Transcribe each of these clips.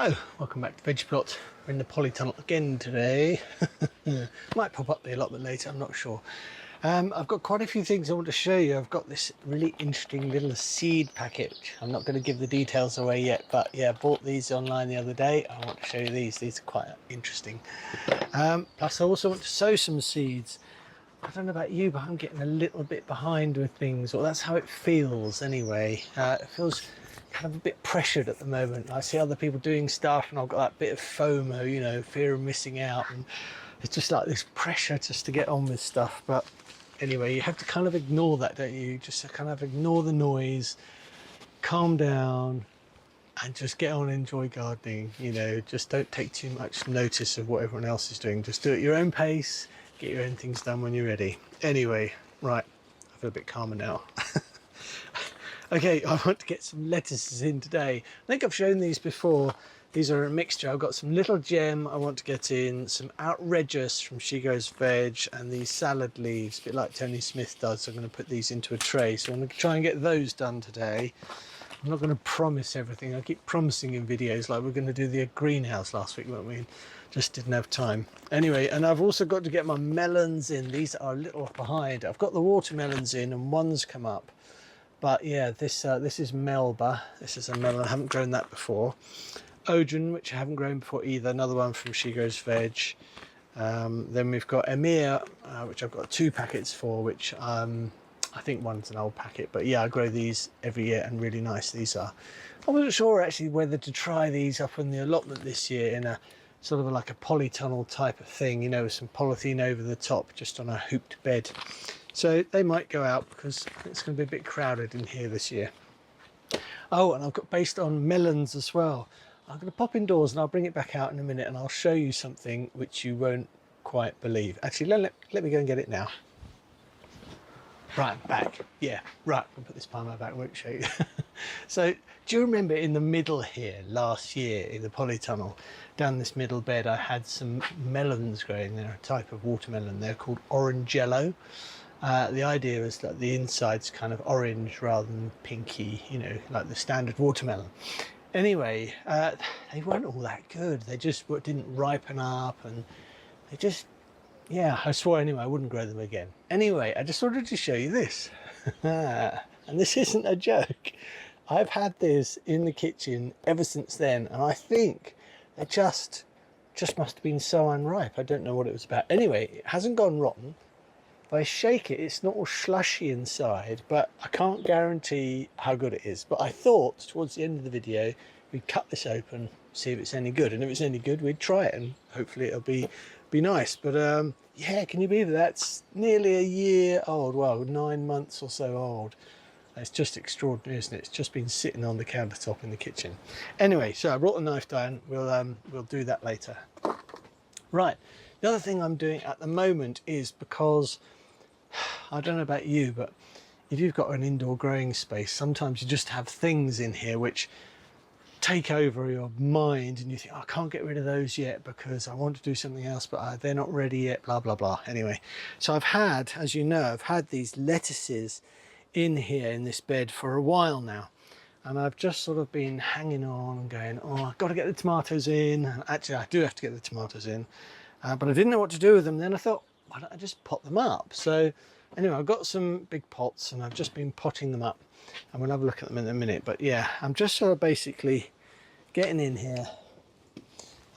Hello, welcome back to Veg Plot. We're in the polytunnel again today. Might pop up there a little bit later, I'm not sure. I've got quite a few things I want to show you. I've got this really interesting little seed packet. I'm not going to give the details away yet, but yeah, I bought these online the other day. I want to show you these. These are quite interesting. Plus I also want to sow some seeds. I don't know about you, but I'm getting a little bit behind with things, or that's how it feels anyway. It feels kind of a bit pressured at the moment. I see other people doing stuff and I've got that bit of FOMO, you know, fear of missing out, and it's just like this pressure just to get on with stuff. But anyway, you have to kind of ignore that, don't you? Just kind of ignore the noise, calm down and just get on and enjoy gardening. You know, just don't take too much notice of what everyone else is doing. Just do it at your own pace, get your own things done when you're ready. Anyway, right, I feel a bit calmer now. Okay, I want to get some lettuces in today. I think I've shown these before. These are a mixture. I've got some little gem I want to get in, some outrageous from She Grows Veg, and these salad leaves, a bit like Tony Smith does. So I'm going to put these into a tray. So I'm going to try and get those done today. I'm not going to promise everything. I keep promising in videos, like we're going to do the greenhouse last week, weren't we? Just didn't have time. Anyway, and I've also got to get my melons in. These are a little behind. I've got the watermelons in and one's come up. But yeah, this is Melba. This is a melon. I haven't grown that before. Odin, which I haven't grown before either. Another one from She Grows Veg. Then we've got Emir, which I've got 2 packets for, which I think one's an old packet. But yeah, I grow these every year and really nice these are. I wasn't sure actually whether to try these up in the allotment this year in a sort of like a polytunnel type of thing, you know, with some polythene over the top, just on a hooped bed. So they might go out because it's going to be a bit crowded in here this year. Oh, and I've got based on melons as well. I'm going to pop indoors and I'll bring it back out in a minute and I'll show you something which you won't quite believe. Actually, let me go and get it now. Right, I'm back. Yeah, right, I'll put this behind my back, won't show you. So, do you remember in the middle here last year in the polytunnel, down this middle bed, I had some melons growing there, a type of watermelon. They're called Orangello. The idea is that the inside's kind of orange rather than pinky, you know, like the standard watermelon. Anyway, they weren't all that good. They just didn't ripen up, and they just, yeah, I swore anyway I wouldn't grow them again. Anyway, I just wanted to show you this. And this isn't a joke. I've had this in the kitchen ever since then, and I think they just must have been so unripe. I don't know what it was about. Anyway, it hasn't gone rotten. If I shake it, it's not all slushy inside, but I can't guarantee how good it is. But I thought towards the end of the video, we'd cut this open, see if it's any good. And if it's any good, we'd try it and hopefully it'll be nice. But yeah, can you believe it? That's nearly a year old. Well, 9 months or so old. It's just extraordinary, isn't it? It's just been sitting on the countertop in the kitchen. Anyway, so I brought the knife down. We'll do that later. Right. The other thing I'm doing at the moment is, because I don't know about you, but if you've got an indoor growing space, sometimes you just have things in here which take over your mind and you think, oh, I can't get rid of those yet because I want to do something else, but they're not ready yet, blah, blah, blah. Anyway, so I've had, as you know, I've had these lettuces in here in this bed for a while now. And I've just sort of been hanging on and going, oh, I've got to get the tomatoes in. Actually, I do have to get the tomatoes in. But I didn't know what to do with them. Then I thought, why don't I just pot them up? So anyway, I've got some big pots and I've just been potting them up, and we'll have a look at them in a minute. But yeah, I'm just sort of basically getting in here.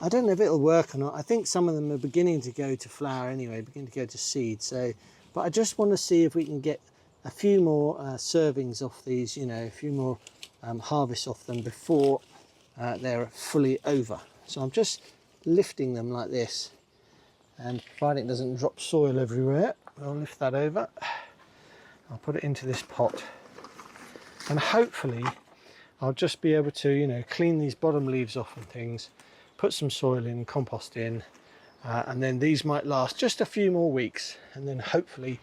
I don't know if it'll work or not. I think some of them are beginning to go to flower anyway, beginning to go to seed. So, but I just want to see if we can get a few more servings off these, you know, a few more harvests off them before they're fully over. So I'm just lifting them like this, and providing it doesn't drop soil everywhere, I'll lift that over. I'll put it into this pot, and hopefully I'll just be able to, you know, clean these bottom leaves off and things, put some soil in, compost in, and then these might last just a few more weeks, and then hopefully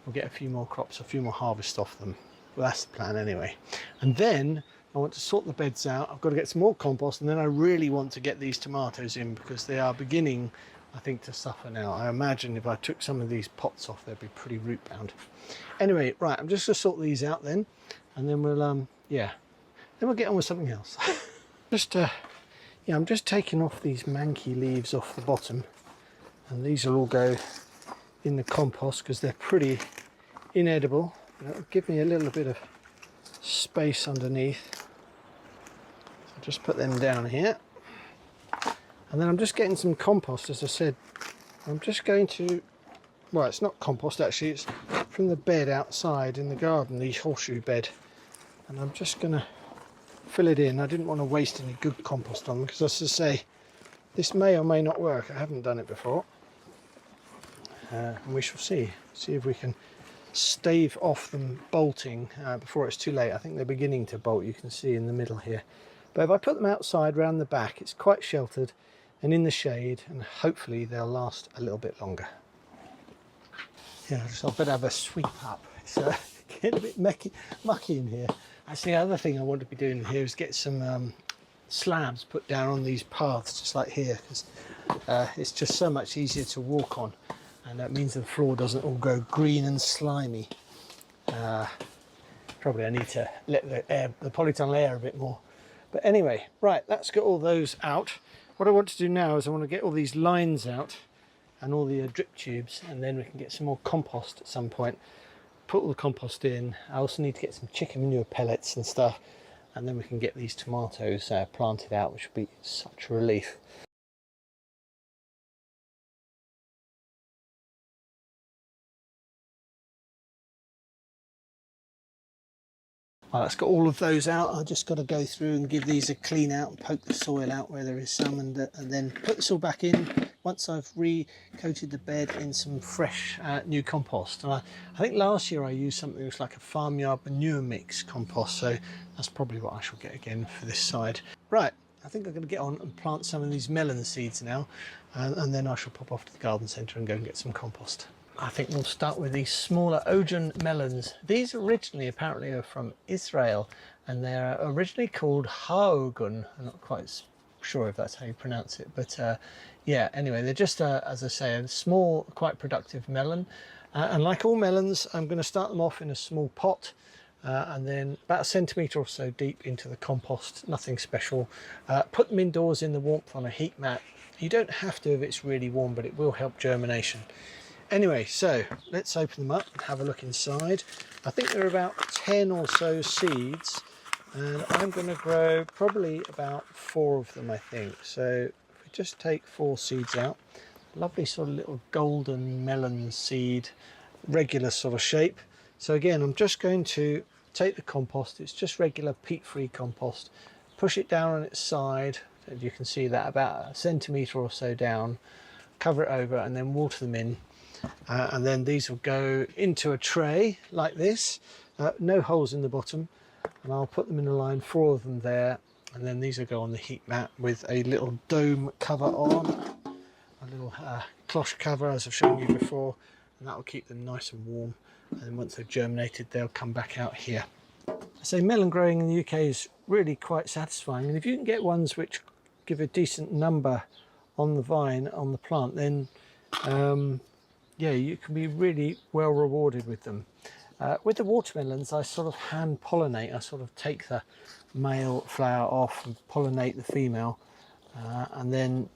we'll get a few more crops, a few more harvests off them. Well, that's the plan anyway. And then I want to sort the beds out. I've got to get some more compost, and then I really want to get these tomatoes in because they are beginning, I think, to suffer now. I imagine if I took some of these pots off, they'd be pretty root bound. Anyway, right, I'm just going to sort these out then, and then we'll, yeah, then we'll get on with something else. Just Yeah, I'm just taking off these manky leaves off the bottom, and these will all go in the compost because they're pretty inedible. It'll give me a little bit of space underneath. So I'll just put them down here. And then I'm just getting some compost, as I said. I'm just going to, well, it's not compost actually, it's from the bed outside in the garden, the horseshoe bed. And I'm just going to fill it in. I didn't want to waste any good compost on them because, as I say, this may or may not work. I haven't done it before. And we shall see if we can stave off them bolting before it's too late. I think they're beginning to bolt, you can see in the middle here. But if I put them outside round the back, it's quite sheltered and in the shade, and hopefully they'll last a little bit longer. Yeah, so I better have a sweep up. It's getting a bit mucky in here. Actually, the other thing I want to be doing here is get some slabs put down on these paths, just like here, because it's just so much easier to walk on, and that means the floor doesn't all go green and slimy. Probably I need to let the polytunnel air a bit more. But anyway, right, let's get all those out. What I want to do now is I want to get all these lines out and all the drip tubes, and then we can get some more compost at some point. Put all the compost in. I also need to get some chicken manure pellets and stuff, and then we can get these tomatoes planted out, which will be such a relief. Right, let's get all of those out. I've just got to go through and give these a clean out and poke the soil out where there is some, and then put this all back in once I've re-coated the bed in some fresh new compost. And I think last year I used something that was like a farmyard manure mix compost, so that's probably what I shall get again for this side. Right, I think I'm going to get on and plant some of these melon seeds now, and then I shall pop off to the garden centre and go and get some compost. I think we'll start with these smaller Ojan melons. These originally apparently are from Israel, and they're originally called Haogun. I'm not quite sure if that's how you pronounce it, but yeah, anyway, they're just, as I say, a small, quite productive melon. And like all melons, I'm going to start them off in a small pot, and then about 1 centimetre or so deep into the compost, nothing special. Put them indoors in the warmth on a heat mat. You don't have to if it's really warm, but it will help germination. Anyway, so let's open them up and have a look inside. I think there are about 10 or so seeds, and I'm going to grow probably about 4 of them, I think. So if we just take 4 seeds out, lovely sort of little golden melon seed, regular sort of shape. So again, I'm just going to take the compost. It's just regular peat-free compost. Push it down on its side, as you can see that, about 1 centimetre or so down. Cover it over and then water them in. And then these will go into a tray like this, no holes in the bottom, and I'll put them in a line, 4 of them there, and then these will go on the heat mat with a little dome cover on, a little cloche cover as I've shown you before, and that will keep them nice and warm, and then once they've germinated they'll come back out here. So melon growing in the UK is really quite satisfying, and if you can get ones which give a decent number on the vine, on the plant, then yeah, you can be really well rewarded with them. With the watermelons, I sort of hand pollinate. I sort of take the male flower off and pollinate the female, and then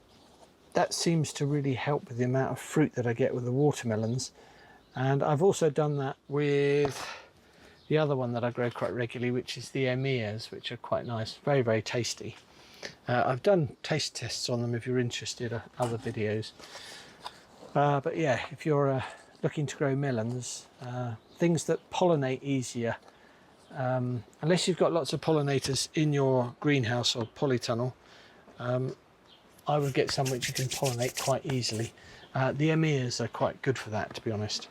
that seems to really help with the amount of fruit that I get with the watermelons. And I've also done that with the other one that I grow quite regularly, which is the emirs, which are quite nice, very, very tasty. I've done taste tests on them if you're interested, other videos. But yeah, if you're looking to grow melons, things that pollinate easier, unless you've got lots of pollinators in your greenhouse or polytunnel, I would get some which you can pollinate quite easily. The emirs are quite good for that, to be honest.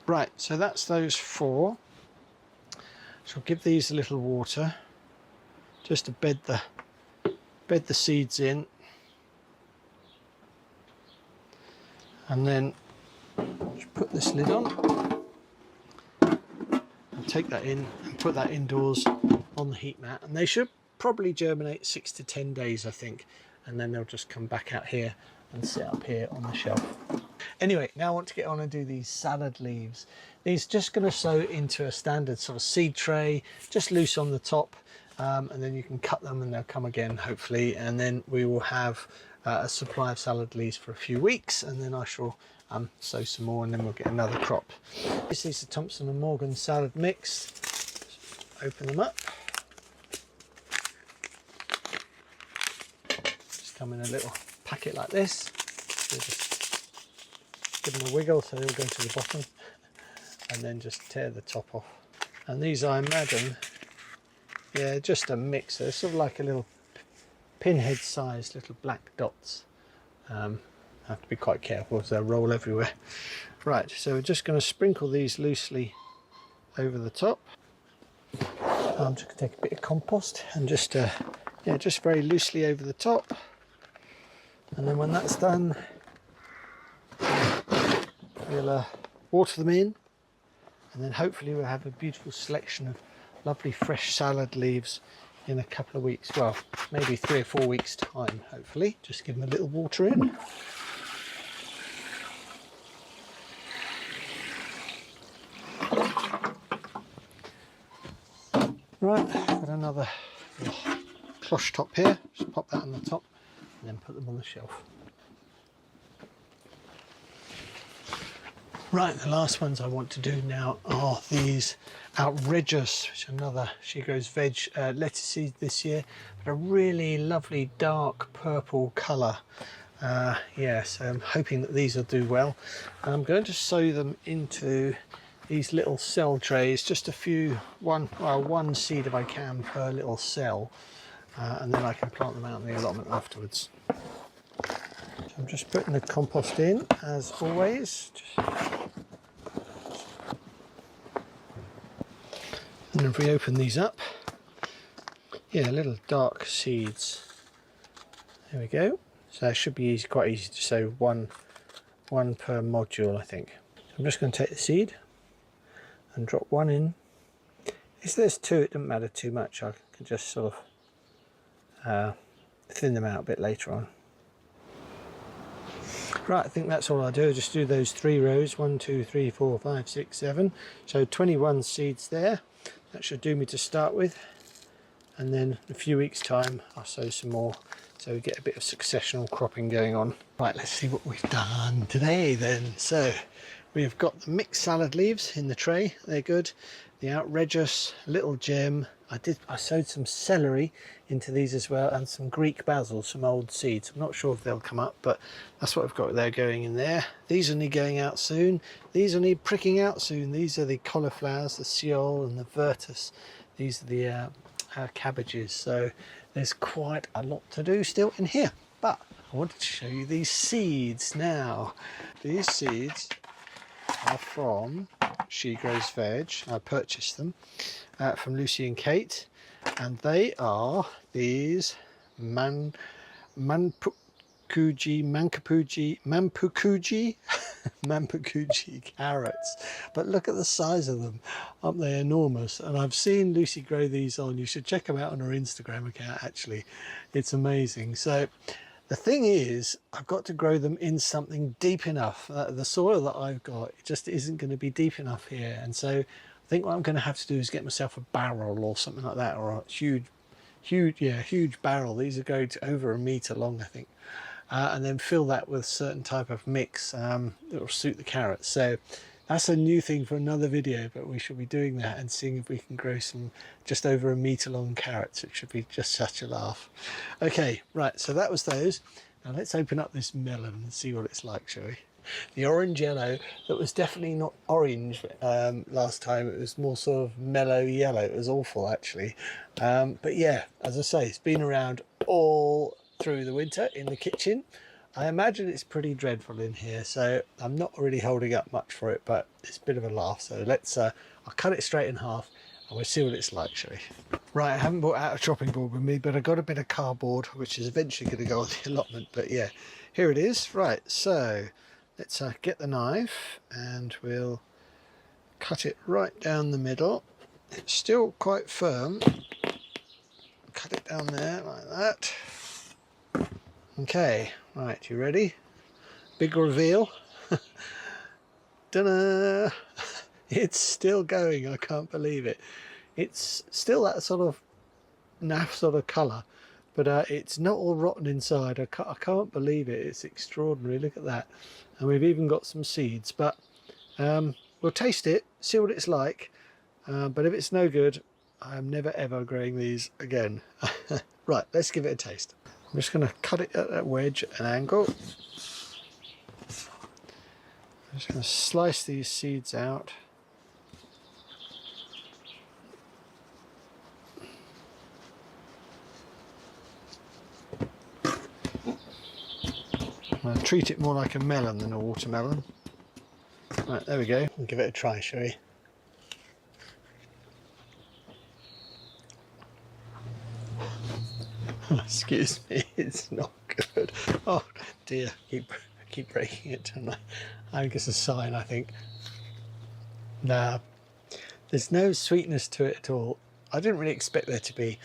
Right, so that's those 4. So I'll give these a little water just to bed the seeds in. And then just put this lid on and take that in and put that indoors on the heat mat, and they should probably germinate 6 to 10 days, I think, and then they'll just come back out here and sit up here on the shelf. Anyway, now I want to get on and do these salad leaves. These are just going to sow into a standard sort of seed tray, just loose on the top. and then you can cut them and they'll come again hopefully, and then we will have a supply of salad leaves for a few weeks, and then I shall sow some more, and then we'll get another crop. This is the Thompson and Morgan salad mix. Just open them up. Just come in a little packet like this. So just give them a wiggle so they'll go to the bottom, and then just tear the top off. And these, I imagine, yeah, just a mix. They're sort of like a little pinhead sized little black dots. Have to be quite careful as they'll roll everywhere. Right, so we're just going to sprinkle these loosely over the top. I'm just going to take a bit of compost and just yeah, just very loosely over the top, and then when that's done we'll water them in, and then hopefully we'll have a beautiful selection of lovely fresh salad leaves in a couple of weeks. Well, maybe 3 or 4 weeks time, hopefully. Just give them a little water in. Right, got another cloche top here. Just pop that on the top and then put them on the shelf. Right, the last ones I want to do now are these outrageous, which are another She Grows Veg lettuce seeds this year, but a really lovely dark purple colour. Yeah, so I'm hoping that these will do well. I'm going to sow them into these little cell trays, just a few, one seed if I can per little cell, and then I can plant them out in the allotment afterwards. So I'm just putting the compost in as always. And if we open these up, yeah, little dark seeds. There we go. So it should be easy, quite easy to sow one per module, I think. I'm just going to take the seed and drop one in. If there's two, it doesn't matter too much. I can just sort of thin them out a bit later on. Right, I think that's all I do. Just do those 3 rows, 1, 2, 3, 4, 5, 6, 7. So 21 seeds there. That should do me to start with. And then in a few weeks time, I'll sow some more, so we get a bit of successional cropping going on. Right, let's see what we've done today then. So we've got the mixed salad leaves in the tray. They're good. The outrageous little gem. I sowed some celery into these as well, and some Greek basil, some old seeds. I'm not sure if they'll come up, but that's what I've got there going in there. These will need going out soon. These will need pricking out soon. These are the cauliflowers, the seol and the virtus. These are the cabbages. So there's quite a lot to do still in here. But I wanted to show you these seeds now. These seeds are from She Grows Veg. I purchased them from Lucy and Kate, and they are these Mampukuji carrots. But look at the size of them, aren't they enormous? And I've seen Lucy grow these on. You should check them out on her Instagram account, actually. It's amazing. So the thing is, I've got to grow them in something deep enough. The soil that I've got, it just isn't going to be deep enough here. And so I think what I'm going to have to do is get myself a barrel or something like that, or a huge barrel. These are going to over 1 metre long, I think. And then fill that with a certain type of mix that will suit the carrots. So that's a new thing for another video, but we should be doing that and seeing if we can grow some just over 1 metre long carrots. It should be just such a laugh. Okay, right, so that was those. Now let's open up this melon and see what it's like, shall we? The orange yellow, that was definitely not orange last time. It was more sort of mellow yellow. It was awful, actually. But yeah, as I say, it's been around all through the winter in the kitchen. I imagine it's pretty dreadful in here, so I'm not really holding up much for it, but it's a bit of a laugh. So let's I'll cut it straight in half and we'll see what it's like, shall we? Right, I haven't brought out a chopping board with me, but I got a bit of cardboard which is eventually going to go on the allotment. But yeah, here it is. Right, so let's get the knife and we'll cut it right down the middle. It's still quite firm. Cut it down there like that. Okay, right, you ready? Big reveal. Ta-da! It's still going, I can't believe it. It's still that sort of naff sort of colour, but it's not all rotten inside. I can't believe it. It's extraordinary. Look at that. And we've even got some seeds, but we'll taste it, see what it's like. But if it's no good, I'm never ever growing these again. Right, let's give it a taste. I'm just going to cut it at that wedge at an angle. I'm just going to slice these seeds out. I'm going to treat it more like a melon than a watermelon. Right, there we go. We'll give it a try, shall we? Excuse me, it's not good. Oh dear, keep breaking it, don't I? I think it's a sign, I think. Nah, there's no sweetness to it at all. I didn't really expect there to be,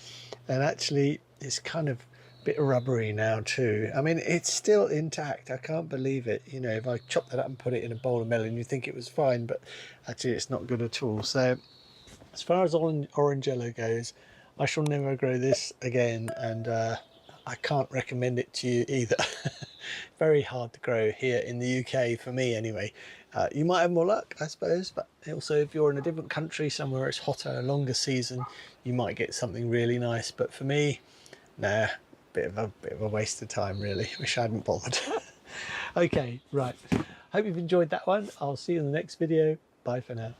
and actually it's kind of a bit rubbery now too. I mean, it's still intact. I can't believe it. You know, if I chop that up and put it in a bowl of melon, you'd think it was fine, but actually it's not good at all. So as far as orangello goes, I shall never grow this again, and I can't recommend it to you either. Very hard to grow here in the UK for me anyway. You might have more luck, I suppose, but also if you're in a different country, somewhere it's hotter, a longer season, you might get something really nice. But for me, nah, bit of a waste of time really. Wish I hadn't bothered. Okay, right. Hope you've enjoyed that one. I'll see you in the next video. Bye for now.